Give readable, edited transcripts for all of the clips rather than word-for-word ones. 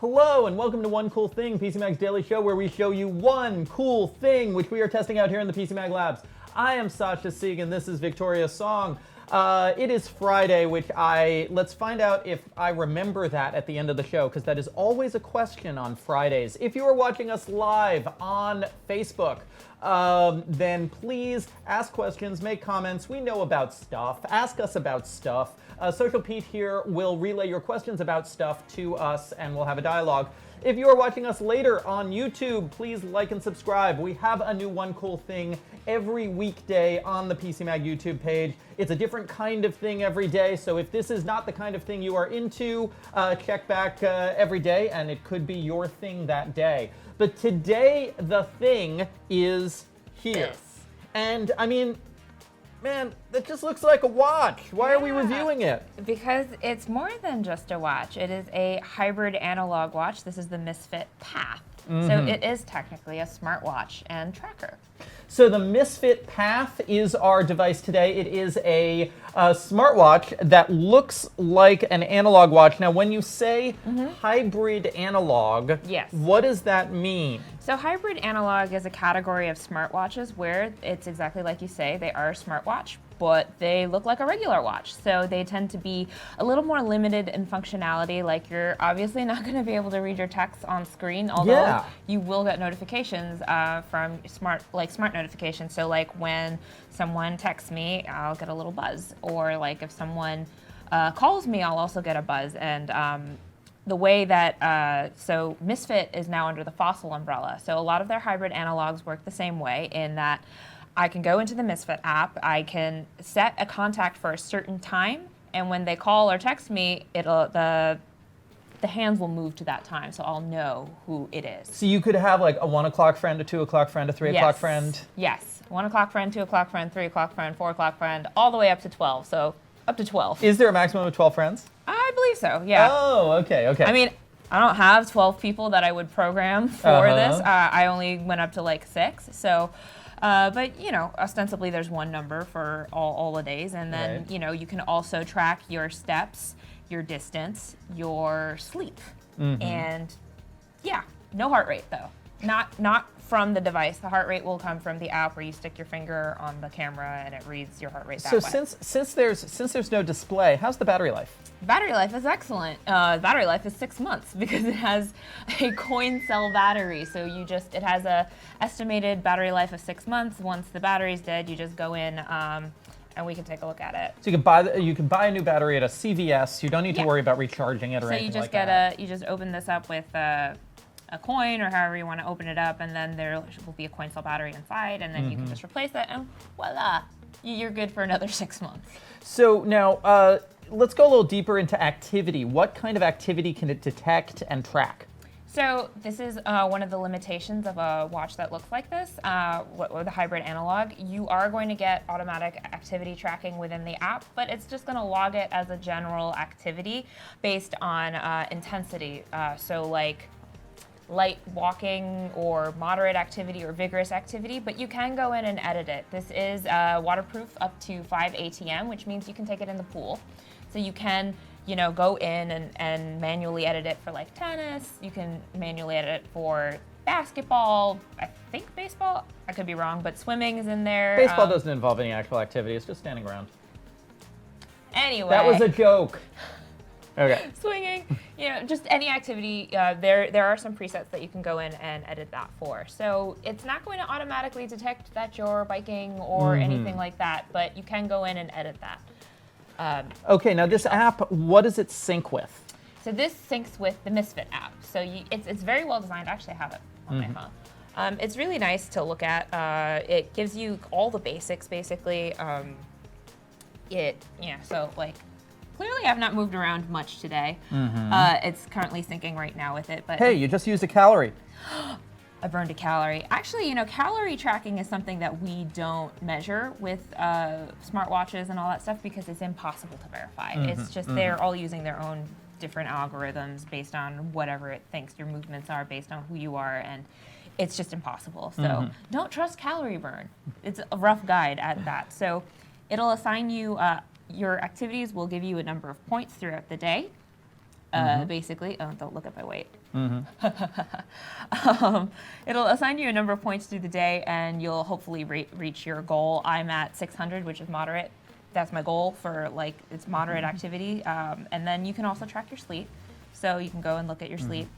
Hello and welcome to One Cool Thing, PC Mag's daily show where we show you one cool thing which we are testing out here in the PC Mag Labs. I am Sasha Sieg and this is Victoria Song. It is Friday, let's find out if I remember that at the end of the show, because that is always a question on Fridays. If you are watching us live on Facebook, then please ask questions, make comments. We know about stuff. Ask us about stuff. Social Pete here will relay your questions about stuff to us and we'll have a dialogue. If you are watching us later on YouTube, please like and subscribe. We have a new One Cool Thing every weekday on the PC Mag YouTube page. It's a different kind of thing every day, so if this is not the kind of thing you are into, check back every day and it could be your thing that day. But today, the thing is here. This. And I mean, man, that just looks like a watch. Why are we reviewing it? Because it's more than just a watch. It is a hybrid analog watch. This is the Misfit Path. So it is technically a smartwatch and tracker. So the Misfit Path is our device today. It is a smartwatch that looks like an analog watch. Now, when you say hybrid analog, Yes. what does that mean? So hybrid analog is a category of smartwatches where it's exactly like you say, they are a smartwatch, but they look like a regular watch. So they tend to be a little more limited in functionality. Like, you're obviously not going to be able to read your text on screen, although you will get notifications from smart notifications. So like when someone texts me, I'll get a little buzz, or like if someone calls me, I'll also get a buzz. And the way that, so Misfit is now under the Fossil umbrella. So a lot of their hybrid analogs work the same way in that I can go into the Misfit app, I can set a contact for a certain time, and when they call or text me, the hands will move to that time, so I'll know who it is. So you could have like a 1 o'clock friend, a 2 o'clock friend, a 3 o'clock friend? Yes, 1 o'clock friend, 2 o'clock friend, 3 o'clock friend, 4 o'clock friend, all the way up to 12, so up to 12. Is there a maximum of 12 friends? I believe so, yeah. Oh, okay. I mean, I don't have 12 people that I would program for this. I only went up to like 6, so... but, you know, ostensibly there's one number for all the days, and then, you know, you can also track your steps, your distance, your sleep, and, yeah, no heart rate, though. Not from the device. The heart rate will come from the app where you stick your finger on the camera and it reads your heart rate that way. So since there's no display, how's the battery life? Battery life is excellent. Battery life is 6 months because it has a coin cell battery. So it has a estimated battery life of 6 months. Once the battery's dead, you just go in and we can take a loin at it. So you can buy a new battery at a CVS. You don't need to worry about recharging it or anything like that. So you just open this up with a coin or however you want to open it up, and then there will be a coin cell battery inside, and then you can just replace it, and voila, you're good for another 6 months. So now, let's go a little deeper into activity. What kind of activity can it detect and track? So this is one of the limitations of a watch that looks like this, or the hybrid analog. You are going to get automatic activity tracking within the app, but it's just going to log it as a general activity based on intensity. So like light walking or moderate activity or vigorous activity, but you can go in and edit it. This is waterproof up to 5 ATM, which means you can take it in the pool. So you can, you know, go in and manually edit it for like tennis. You can manually edit it for basketball, I think baseball, I could be wrong, but swimming is in there. Baseball doesn't involve any actual activity, it's just standing around. Anyway. That was a joke. Okay. Swinging, you know, just any activity. There are some presets that you can go in and edit that for. So it's not going to automatically detect that you're biking or anything like that, but you can go in and edit that. Okay, now this app, what does it sync with? So this syncs with the Misfit app. So it's very well designed. Actually, I have it on my phone. It's really nice to look at. It gives you all the basics, basically. So like, clearly I've not moved around much today. It's currently syncing right now with it. But hey, you just used a calorie. I burned a calorie. Actually, you know, calorie tracking is something that we don't measure with smartwatches and all that stuff because it's impossible to verify. It's just they're all using their own different algorithms based on whatever it thinks your movements are based on who you are, and it's just impossible. So don't trust calorie burn. It's a rough guide at that. So it'll assign you, your activities will give you a number of points throughout the day. basically. Oh, don't look at my weight. Mm-hmm. It'll assign you a number of points through the day, and you'll hopefully reach your goal. I'm at 600, which is moderate. That's my goal for like it's moderate activity. And then you can also track your sleep, so you can go and look at your sleep.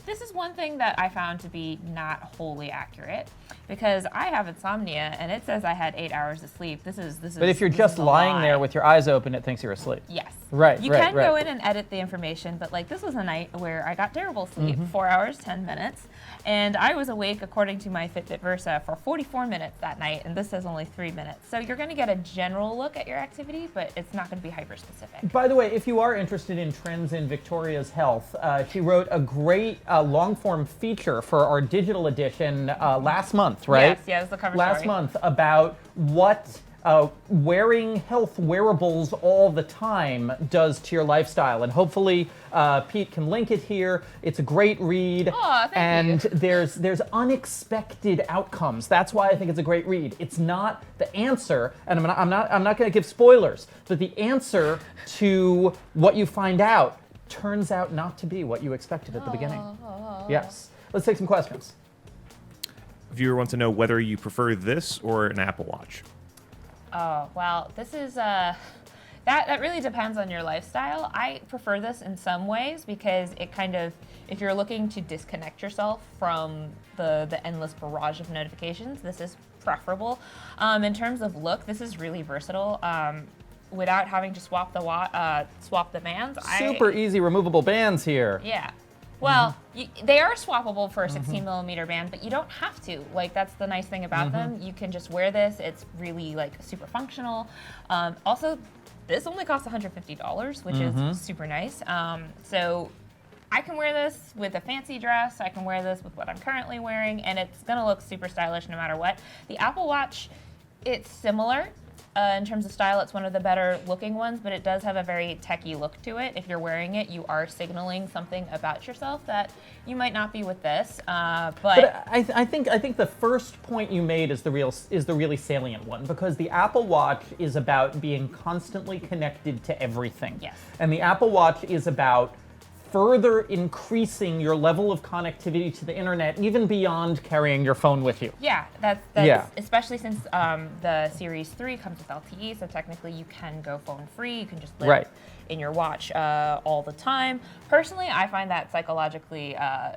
This is one thing that I found to be not wholly accurate, because I have insomnia and it says I had 8 hours of sleep. This is. But if you're just lying there with your eyes open, it thinks you're asleep. Yes. Right. You can go in and edit the information, but like this was a night where I got terrible sleep, 4 hours, 10 minutes, and I was awake according to my Fitbit Versa for 44 minutes that night, and this says only 3 minutes. So you're going to get a general look at your activity, but it's not going to be hyper specific. By the way, if you are interested in trends in Victoria's health, she wrote a great long-form feature for our digital edition last month, right? Yes, the cover last story. month about what wearing health wearables all the time does to your lifestyle, and hopefully Pete can link it here. It's a great read, thank you. there's unexpected outcomes. That's why I think it's a great read. It's not the answer, and I'm not going to give spoilers, but the answer to what you find out turns out not to be what you expected at the beginning. Yes. Let's take some questions. Viewer wants to know whether you prefer this or an Apple Watch. Oh, well, this is that really depends on your lifestyle. I prefer this in some ways because it kind of, if you're looking to disconnect yourself from the endless barrage of notifications, this is preferable. In terms of look, this is really versatile. Without having to swap the bands. Super easy removable bands here. Yeah. Well, they are swappable for a 16 millimeter band, but you don't have to. Like, that's the nice thing about them. You can just wear this. It's really like super functional. Also, this only costs $150, which is super nice. So I can wear this with a fancy dress. I can wear this with what I'm currently wearing, and it's gonna look super stylish no matter what. The Apple Watch, it's similar. In terms of style, it's one of the better looking ones, but it does have a very techie look to it. If you're wearing it, you are signaling something about yourself that you might not be with this. But I think the first point you made is the really salient one, because the Apple Watch is about being constantly connected to everything. Yes. And the Apple Watch is about further increasing your level of connectivity to the internet, even beyond carrying your phone with you. Yeah, that's especially since the Series 3 comes with LTE, so technically you can go phone free. You can just live in your watch all the time. Personally, I find that psychologically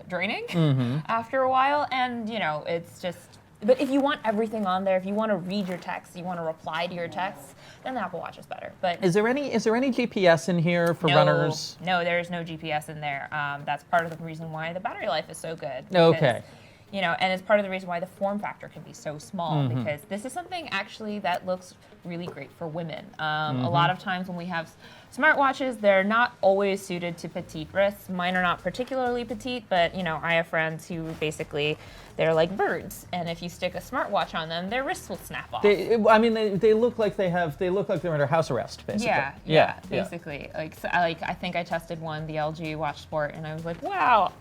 draining after a while, and it's just. But if you want everything on there, if you want to read your texts, you want to reply to your texts, then the Apple Watch is better. But is there any GPS in here for runners? No, there is no GPS in there. That's part of the reason why the battery life is so good. Okay. And it's part of the reason why the form factor can be so small, because this is something actually that looks really great for women. A lot of times when we have smartwatches, they're not always suited to petite wrists. Mine are not particularly petite, but I have friends who basically, they're like birds, and if you stick a smartwatch on them, their wrists will snap off. They look like they look like they're under house arrest, basically. Yeah, basically. I think I tested one, the LG Watch Sport, and I was like, wow,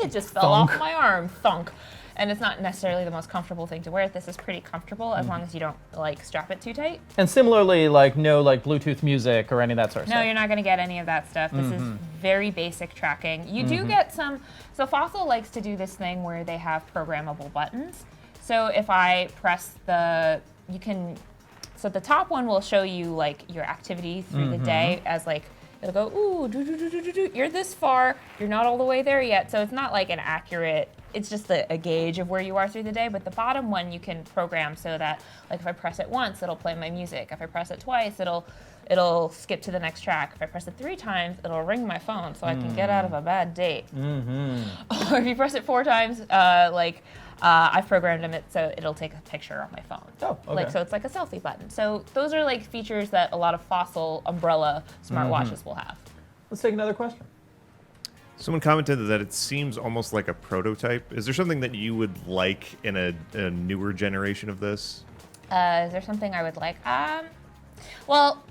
it just fell off my arm, thunk. And it's not necessarily the most comfortable thing to wear. This is pretty comfortable as long as you don't strap it too tight. And similarly, no Bluetooth music or any of that sort of stuff. No, you're not going to get any of that stuff. This is very basic tracking. You do get some. So Fossil likes to do this thing where they have programmable buttons. So if I press so the top one will show you your activity through the day as it'll go, ooh, you're this far, you're not all the way there yet. So it's not an accurate, it's just a gauge of where you are through the day. But the bottom one you can program so that if I press it once, it'll play my music. If I press it twice, it'll skip to the next track. If I press it 3 times, it'll ring my phone so I can get out of a bad date. Or if you press it 4 times, I've programmed it so it'll take a picture on my phone. Oh, okay. So it's like a selfie button. So those are features that a lot of Fossil umbrella smartwatches will have. Let's take another question. Someone commented that it seems almost like a prototype. Is there something that you would like in a newer generation of this? Is there something I would like? Well,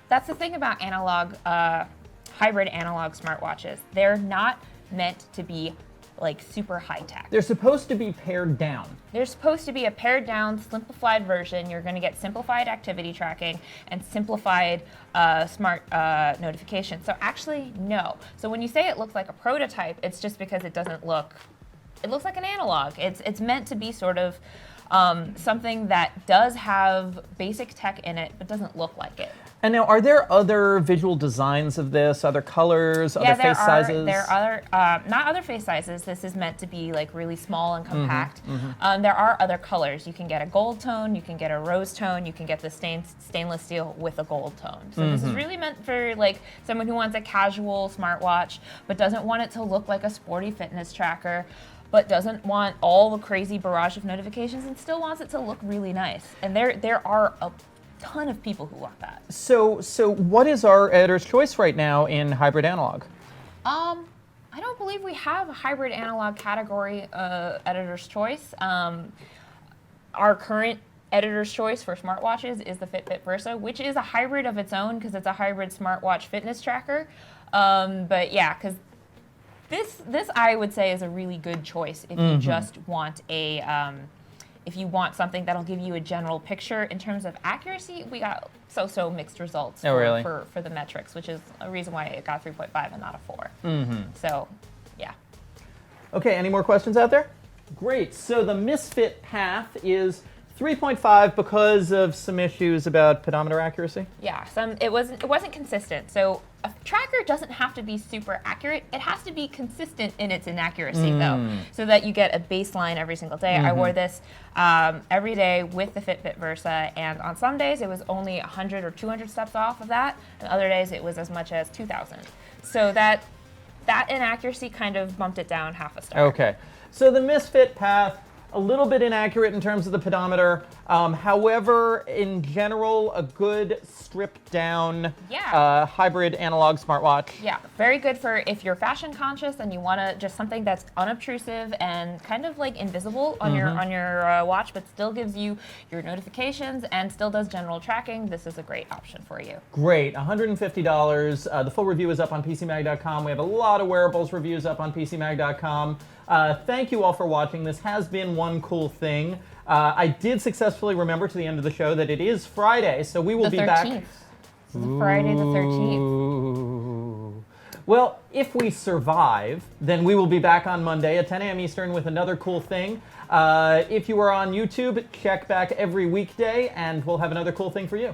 that's the thing about hybrid analog smartwatches. They're not meant to be like super high tech. They're supposed to be pared down. There's supposed to be a pared down, simplified version. You're going to get simplified activity tracking and simplified smart notification. So actually, no. So when you say it looks like a prototype, it's just because it doesn't look. It looks like an analog. It's meant to be sort of something that does have basic tech in it, but doesn't look like it. And now, are there other visual designs of this? Other colors? Other face sizes? There are other, not other face sizes. This is meant to be like really small and compact. There are other colors. You can get a gold tone, you can get a rose tone, you can get the stainless steel with a gold tone. So this is really meant for like someone who wants a casual smartwatch, but doesn't want it to look like a sporty fitness tracker, but doesn't want all the crazy barrage of notifications and still wants it to look really nice. And there are a ton of people who want that. So what is our editor's choice right now in hybrid analog? I don't believe we have a hybrid analog category editor's choice. Our current editor's choice for smartwatches is the Fitbit Versa, which is a hybrid of its own because it's a hybrid smartwatch fitness tracker. But yeah, because this I would say is a really good choice if you just want a if you want something that'll give you a general picture. In terms of accuracy, we got so mixed results for the metrics, which is a reason why it got 3.5 and not a 4. So, yeah. Okay, any more questions out there? Great. So the Misfit Path is 3.5 because of some issues about pedometer accuracy? Yeah, it wasn't consistent. So a tracker doesn't have to be super accurate. It has to be consistent in its inaccuracy, though, so that you get a baseline every single day. I wore this every day with the Fitbit Versa, and on some days it was only 100 or 200 steps off of that, and other days it was as much as 2,000. So that inaccuracy kind of bumped it down half a star. Okay. So the Misfit Path, a little bit inaccurate in terms of the pedometer. However, in general, a good stripped down hybrid analog smartwatch. Yeah, very good for if you're fashion conscious and you want to just something that's unobtrusive and kind of like invisible on your watch, but still gives you your notifications and still does general tracking. This is a great option for you. Great, $150. The full review is up on PCMag.com. We have a lot of wearables reviews up on PCMag.com. Thank you all for watching. This has been One Cool Thing. I did successfully remember to the end of the show that it is Friday, so we will be back. This is Friday the 13th. Ooh. Well, if we survive, then we will be back on Monday at 10 a.m. Eastern with another cool thing. If you are on YouTube, check back every weekday, and we'll have another cool thing for you.